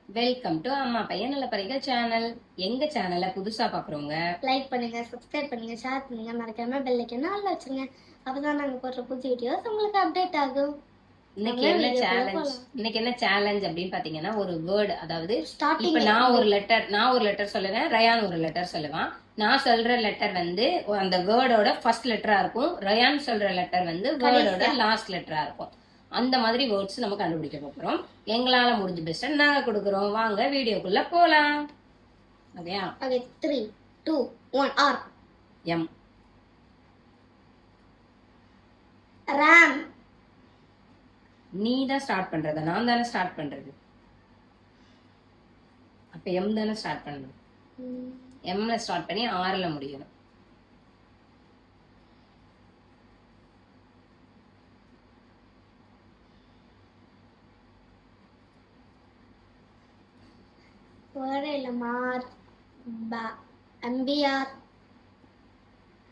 Welcome to அம்மா பையன் நல்ல பறிகள் சேனல். எங்க சேனலை புதுசா பாக்குறவங்க லைக் பண்ணுங்க, சப்ஸ்கிரைப் பண்ணுங்க, ஷேர் பண்ணுங்க, மறக்காம பெல் ஐக்கனை ஆல்ல வச்சிருங்க. அப்பதான் நாங்க போடுற புது வீடியோஸ் உங்களுக்கு அப்டேட் ஆகும். இன்னைக்கு என்ன சேலஞ்ச் அப்படின்னு பாத்தீங்கன்னா, ஒரு வேர்டு, அதாவது ஸ்டார்டிங் இப்ப நான் ஒரு லெட்டர் சொல்லுவேன், ரயான் ஒரு லெட்டர் சொல்லுவான். நான் சொல்ற லெட்டர் வந்து அந்த வேர்டோட ஃபர்ஸ்ட் லெட்டரா இருக்கும், ரயான் சொல்ற லெட்டர் வந்து வேர்டோட லாஸ்ட் லெட்டரா இருக்கும். அந்த மாதிரி வேர்ட்ஸ் நம்ம கண்டுபிடிக்க போறோம். எங்களால முடிஞ்ச பெஸ்ட் நாங்க கொடுக்குறோம். வாங்க வீடியோக்குள்ள போலாம். ஓகேயா? Okay, 3 2 1 R. எம். ராம். நீ தான் ஸ்டார்ட் பண்றத, நான் தானே ஸ்டார்ட் பண்றது. அப்ப எம் தானே ஸ்டார்ட் பண்ணணும். எம்ல ஸ்டார்ட் பண்ணி ஆர்ல முடியணும். வேர்டே இல்ல. மார் பா எம்பிஆர்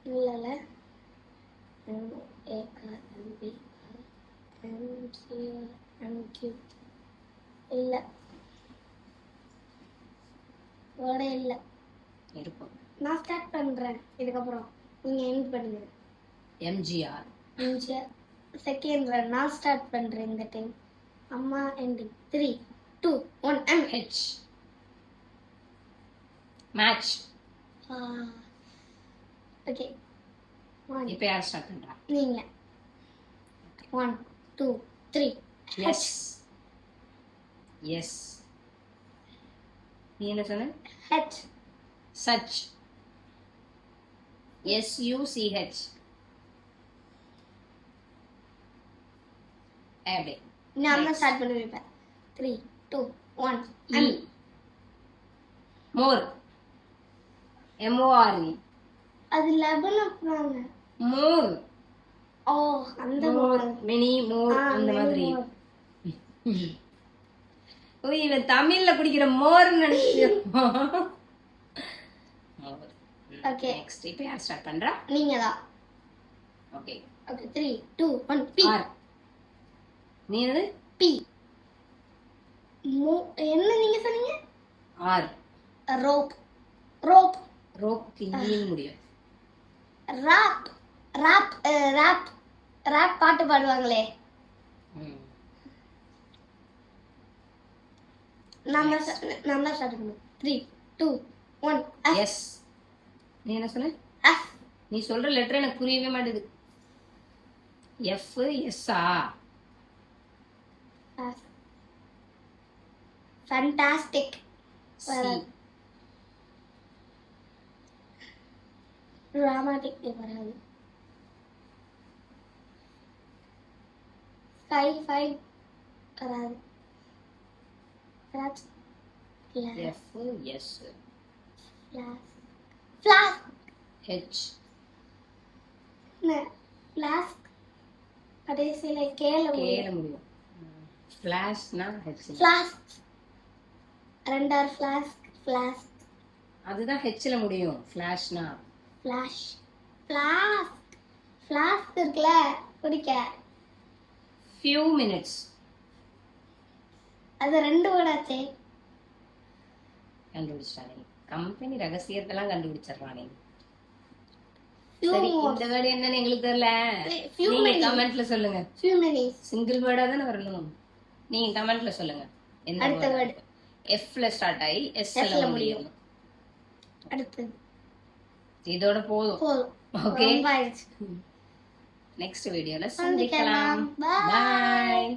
இல்லல. ஏஆர் எம்பிஆர் எம்சிஆர் எம்கியூ இல்ல. வேர்டே இல்ல. இருக்கும். நான் ஸ்டார்ட் பண்றேன், இதுக்கப்புறம் நீங்க எண்ட் பண்ணுங்க. எம்ஜிஆர். MGR second run. நான் ஸ்டார்ட் பண்றேன் இந்த டைம். அம்மா ending. 3 2 1 M. H. Match. Okay, இப்ப யார் ஸ்டார்ட் பண்றா? நீங்க. 1 2 3 எஸ். எஸ். நீ என்ன சொன்ன? ஹெச். சச். SUCH. அப்படியே நான் ஸ்டார்ட் பண்ணுவேன். 3 2 1 E. மோர். MORE. அது 11 அப்புறாங்க. மோர். ஓ, அந்த மோர், மினி மோர், அந்த மாதிரி. ஓ, இவன் தமிழ்ல குடிக்கிற மோர்னு நினைச்சேன். ஓகே, நெக்ஸ்ட் இப்போ யார் ஸ்டார்ட் பண்றா? நீங்க தான். ஓகே. Okay, 3 2 1 B. ஆர். நீ என்னது? பி. என்ன நீங்க சொன்னீங்க? R. Rope. Rope. Rope clean முடியும். ராப். ராப் ராப் ராப் பாட்டு பாடுவாங்களே. நம்ம ஸ்டார்ட் பண்ணுவோம். 3 2 1 எஸ். நீ என்ன சொன்ன? எஃப். நீ சொல்ற லெட்டர் எனக்கு புரியவே மாட்டேது. எஃப். எஸ்ஸா? ஃபேண்டாஸ்டிக். சி. ட்ராமாட்டிக் வராது. ஸ்கை ஃபை வராது. Flash. F. S. Flash. Flash. H. Flash கடைசியில கேல முடியும். ஃபிளாஷ்னா ஹெச். ஃபிளாஷ். ரெண்டார் ஃபிளாஷ். ஃபிளாஷ் அதுதான் ஹெச்ல முடியும். ஃபிளாஷ்னா ஃபிளாஷ். ஃபிளாஷ். ஃபிளாஷ் இருக்குல குடிக்க. few minutes. அது ரெண்டு வேர்டாச்சே. கண்டுபிடிச்சானே. கம்பெனி ரகசியத்தெல்லாம் கண்டுபிடிச்சிடறானே. few சரி, more. இந்த வேர்டு என்னன்னு எங்களுக்கு தெரியல. few நீங்க minutes. கமெண்ட்ல சொல்லுங்க. few minutes. சிங்கிள் வேர்டா தானே வரணும். நீங்க கமெண்ட்ல சொல்லுங்க. அடுத்த வேர்டு எஃப்ல ஸ்டார்ட் ஆகி எஸ்ல முடியும். அடுத்து இதோட போதும். ஓகே, ரொம்ப ஆயிடுச்சு. நெக்ஸ்ட் வீடியோல சந்திக்கலாம். சந்திக்கலாம். Bye. பாய்.